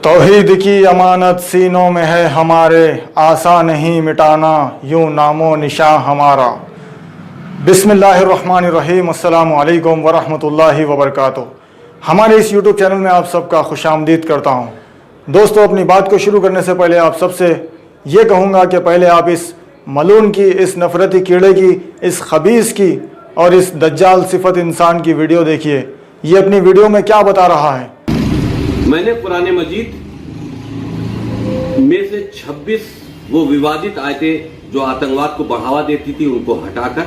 توحید کی امانت سینوں میں ہے ہمارے، آسان نہیں مٹانا یوں نام و نشاں ہمارا۔ بسم اللہ الرحمن الرحیم۔ السلام علیکم ورحمۃ اللہ وبرکاتہ۔ ہمارے اس یوٹیوب چینل میں آپ سب کا خوش آمدید کرتا ہوں۔ دوستو، اپنی بات کو شروع کرنے سے پہلے آپ سب سے یہ کہوں گا کہ پہلے آپ اس ملعون کی، اس نفرتی کیڑے کی، اس خبیث کی اور اس دجال صفت انسان کی ویڈیو دیکھیے۔ یہ اپنی ویڈیو میں کیا بتا رہا ہے؟ میں نے قرآن مجید میں سے 26 وہ ووادت آیتیں جو آتنکواد کو بڑھاوا دیتی تھی ان کو ہٹا کر،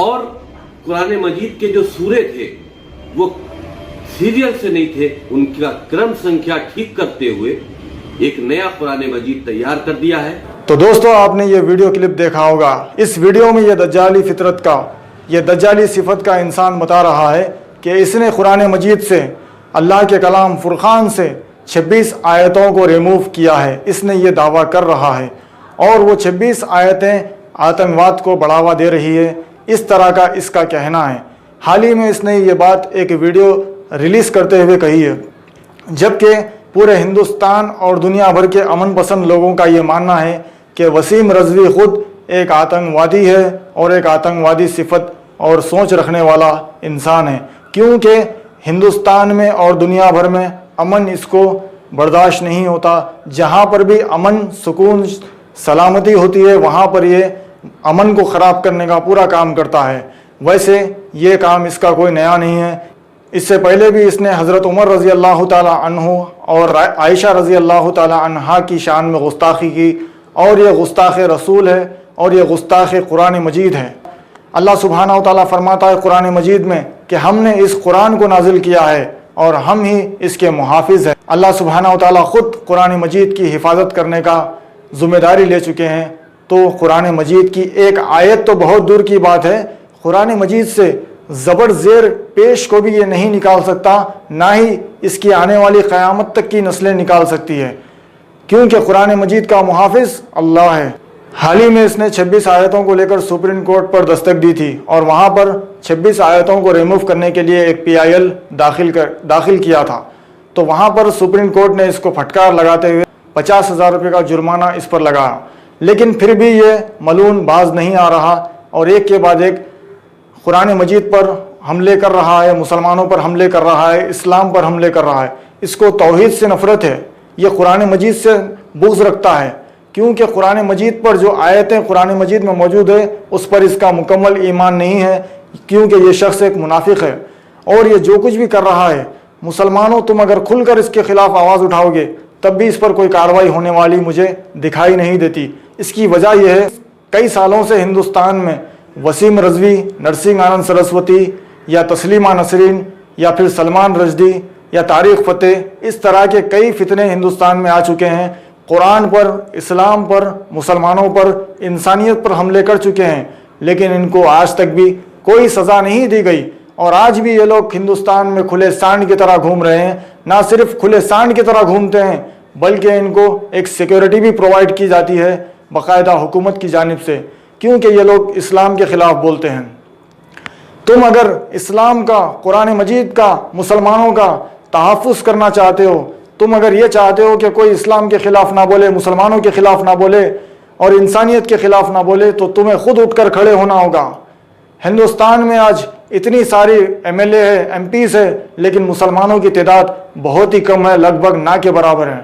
اور قرآن مجید کے جو سورے تھے وہ سیریل سے نہیں تھے، ان کا کرم سنکھیا ٹھیک کرتے ہوئے ایک نیا قرآن مجید تیار کر دیا ہے۔ تو دوستو، آپ نے یہ ویڈیو کلپ دیکھا ہوگا۔ اس ویڈیو میں یہ دجالی فطرت کا، یہ دجالی صفت کا انسان بتا رہا ہے کہ اس نے قرآن مجید سے، اللہ کے کلام فرقان سے 26 آیتوں کو ریموو کیا ہے۔ اس نے یہ دعویٰ کر رہا ہے، اور وہ 26 آیتیں آتنکواد کو بڑھاوا دے رہی ہے، اس طرح کا اس کا کہنا ہے۔ حال ہی میں اس نے یہ بات ایک ویڈیو ریلیز کرتے ہوئے کہی ہے، جبکہ پورے ہندوستان اور دنیا بھر کے امن پسند لوگوں کا یہ ماننا ہے کہ وسیم رضوی خود ایک آتنکوادی ہے اور ایک آتنکوادی صفت اور سوچ رکھنے والا انسان ہے، کیونکہ ہندوستان میں اور دنیا بھر میں امن اس کو برداشت نہیں ہوتا۔ جہاں پر بھی امن، سکون، سلامتی ہوتی ہے، وہاں پر یہ امن کو خراب کرنے کا پورا کام کرتا ہے۔ ویسے یہ کام اس کا کوئی نیا نہیں ہے۔ اس سے پہلے بھی اس نے حضرت عمر رضی اللہ تعالی عنہ اور عائشہ رضی اللہ تعالی عنہا کی شان میں گستاخی کی، اور یہ گستاخ رسول ہے اور یہ گستاخ قرآن مجید ہے۔ اللہ سبحانہ و تعالیٰ فرماتا ہے قرآن مجید میں کہ ہم نے اس قرآن کو نازل کیا ہے اور ہم ہی اس کے محافظ ہیں۔ اللہ سبحانہ و تعالیٰ خود قرآن مجید کی حفاظت کرنے کا ذمہ داری لے چکے ہیں۔ تو قرآن مجید کی ایک آیت تو بہت دور کی بات ہے، قرآن مجید سے زبر زیر پیش کو بھی یہ نہیں نکال سکتا، نہ ہی اس کی آنے والی قیامت تک کی نسلیں نکال سکتی ہے، کیونکہ قرآن مجید کا محافظ اللہ ہے۔ حال ہی میں اس نے 26 آیتوں کو لے کر سپریم کورٹ پر دستک دی تھی، اور وہاں پر 26 آیتوں کو ریموو کرنے کے لیے ایک PIL داخل کیا تھا۔ تو وہاں پر سپریم کورٹ نے اس کو پھٹکار لگاتے ہوئے 50,000 روپے کا جرمانہ اس پر لگایا، لیکن پھر بھی یہ ملعون باز نہیں آ رہا، اور ایک کے بعد ایک قرآن مجید پر حملے کر رہا ہے، مسلمانوں پر حملے کر رہا ہے، اسلام پر حملے کر رہا ہے۔ اس کو توحید سے نفرت ہے، یہ قرآن مجید سے بغض رکھتا ہے، کیونکہ قرآن مجید پر جو آیتیں قرآن مجید میں موجود ہے اس پر اس کا مکمل ایمان نہیں ہے، کیونکہ یہ شخص ایک منافق ہے۔ اور یہ جو کچھ بھی کر رہا ہے، مسلمانوں تم اگر کھل کر اس کے خلاف آواز اٹھاؤ گے تب بھی اس پر کوئی کارروائی ہونے والی مجھے دکھائی نہیں دیتی۔ اس کی وجہ یہ ہے، کئی سالوں سے ہندوستان میں وسیم رضوی، نرسنگ آنند سرسوتی، یا تسلیمہ نسرین، یا پھر سلمان رشدی، یا طارق فتح، اس طرح کے کئی فتنے ہندوستان میں آ چکے ہیں، قرآن پر، اسلام پر، مسلمانوں پر، انسانیت پر حملے کر چکے ہیں، لیکن ان کو آج تک بھی کوئی سزا نہیں دی گئی۔ اور آج بھی یہ لوگ ہندوستان میں کھلے سانڈ کی طرح گھوم رہے ہیں۔ نہ صرف کھلے سانڈ کی طرح گھومتے ہیں، بلکہ ان کو ایک سیکیورٹی بھی پرووائڈ کی جاتی ہے باقاعدہ حکومت کی جانب سے، کیونکہ یہ لوگ اسلام کے خلاف بولتے ہیں۔ تم اگر اسلام کا، قرآن مجید کا، مسلمانوں کا تحفظ کرنا چاہتے ہو، تم اگر یہ چاہتے ہو کہ کوئی اسلام کے خلاف نہ بولے، مسلمانوں کے خلاف نہ بولے اور انسانیت کے خلاف نہ بولے، تو تمہیں خود اٹھ کر کھڑے ہونا ہوگا۔ ہندوستان میں آج اتنی ساری MLA ہے، MPs ہے، لیکن مسلمانوں کی تعداد بہت ہی کم ہے، لگ بھگ نہ کے برابر ہے۔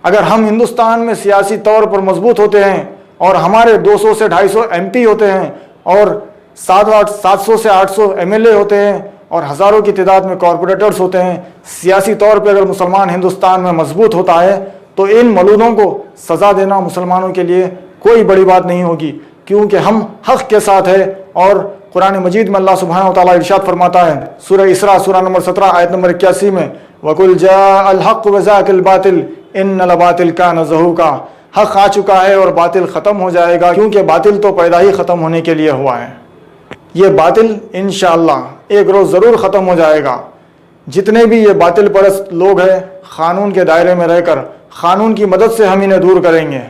اگر ہم ہندوستان میں سیاسی طور پر مضبوط ہوتے ہیں اور ہمارے 200 سے 250 MP ہوتے ہیں اور 700 سے 800 MLA ہوتے ہیں اور ہزاروں کی تعداد میں کارپوریٹرز ہوتے ہیں، سیاسی طور پہ اگر مسلمان ہندوستان میں مضبوط ہوتا ہے تو ان ملعونوں کو سزا دینا مسلمانوں کے لیے کوئی بڑی بات نہیں ہوگی، کیونکہ ہم حق کے ساتھ ہیں۔ اور قرآن مجید میں اللہ سبحانہ و تعالیٰ ارشاد فرماتا ہے سورہ اسراء سورہ نمبر 17 آیت نمبر 81 میں، وَقُلْ جَاءَ الْحَقُّ وَزَاقَ الْبَاطِلُ إِنَّ الْبَاطِلَ كَانَ زَهُوقًا۔ حق آ چکا ہے اور باطل ختم ہو جائے گا، کیونکہ باطل تو پیدا ہی ختم ہونے کے لیے ہوا ہے۔ یہ باطل انشاءاللہ ایک روز ضرور ختم ہو جائے گا۔ جتنے بھی یہ باطل پرست لوگ ہیں، قانون کے دائرے میں رہ کر قانون کی مدد سے ہم انہیں دور کریں گے،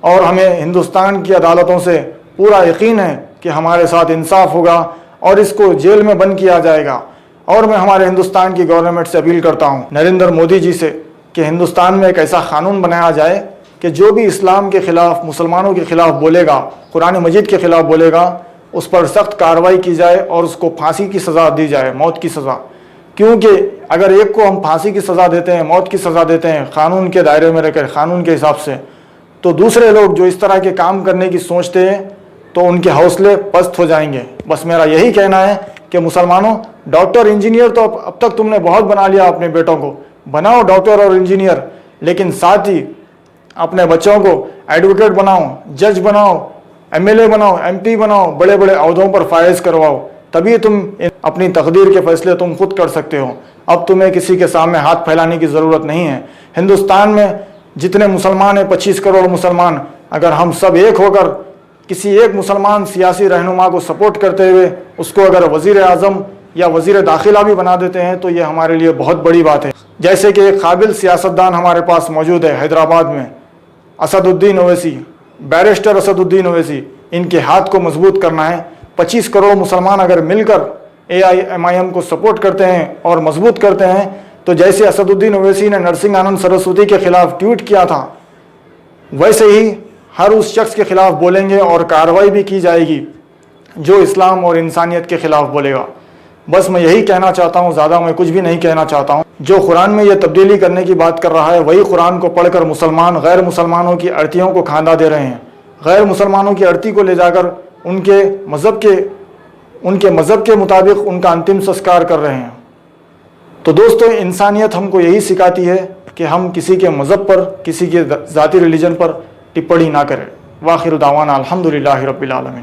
اور ہمیں ہندوستان کی عدالتوں سے پورا یقین ہے کہ ہمارے ساتھ انصاف ہوگا اور اس کو جیل میں بند کیا جائے گا۔ اور میں ہمارے ہندوستان کی گورنمنٹ سے اپیل کرتا ہوں، نریندر مودی جی سے، کہ ہندوستان میں ایک ایسا قانون بنایا جائے کہ جو بھی اسلام کے خلاف، مسلمانوں کے خلاف بولے گا، قرآن مجید کے خلاف بولے گا، اس پر سخت کارروائی کی جائے اور اس کو پھانسی کی سزا دی جائے، موت کی سزا۔ کیونکہ اگر ایک کو ہم پھانسی کی سزا دیتے ہیں، موت کی سزا دیتے ہیں قانون کے دائرے میں رہ کر، قانون کے حساب سے، تو دوسرے لوگ جو اس طرح کے کام کرنے کی سوچتے ہیں تو ان کے حوصلے پست ہو جائیں گے۔ بس میرا یہی کہنا ہے کہ مسلمانوں، ڈاکٹر انجینئر تو اب تک تم نے بہت بنا لیا، اپنے بیٹوں کو بناؤ ڈاکٹر اور انجینئر، لیکن ساتھ ہی اپنے بچوں کو ایڈوکیٹ بناؤ، جج بناؤ، ایم ایل اے بناؤ، ایم پی بناؤ، بڑے بڑے عہدوں پر فائز کرواؤ، تبھی تم اپنی تقدیر کے فیصلے تم خود کر سکتے ہو۔ اب تمہیں کسی کے سامنے ہاتھ پھیلانے کی ضرورت نہیں ہے۔ ہندوستان میں جتنے مسلمان ہیں، 25 کروڑ مسلمان، اگر ہم سب ایک ہو کر کسی ایک مسلمان سیاسی رہنما کو سپورٹ کرتے ہوئے اس کو اگر وزیر اعظم یا وزیر داخلہ بھی بنا دیتے ہیں تو یہ ہمارے لیے بہت بڑی بات ہے۔ جیسے کہ ایک قابل سیاستدان ہمارے پاس موجود ہے حیدرآباد میں، اسد الدین اویسی، بیرسٹر اسد الدین اویسی، ان کے ہاتھ کو مضبوط کرنا ہے۔ 25 کروڑ مسلمان اگر مل کر AIMIM کو سپورٹ کرتے ہیں اور مضبوط کرتے ہیں تو جیسے اسد الدین اویسی نے نرسنگ آنند سرسوتی کے خلاف ٹویٹ کیا تھا، ویسے ہی ہر اس شخص کے خلاف بولیں گے اور کارروائی بھی کی جائے گی جو اسلام اور انسانیت کے خلاف بولے گا۔ بس میں یہی کہنا چاہتا ہوں، زیادہ میں کچھ بھی نہیں کہنا چاہتا ہوں۔ جو قرآن میں یہ تبدیلی کرنے کی بات کر رہا ہے وہی قرآن کو پڑھ کر مسلمان غیر مسلمانوں کی ارتیوں کو کھاندہ دے رہے ہیں، غیر مسلمانوں کی ارتی کو لے جا کر ان کے مذہب کے مطابق ان کا انتم سنسکار کر رہے ہیں۔ تو دوستو، انسانیت ہم کو یہی سکھاتی ہے کہ ہم کسی کے مذہب پر، کسی کے ذاتی ریلیجن پر ٹپڑی نہ کریں۔ وآخر دعوانا الحمدللہ رب العالمین۔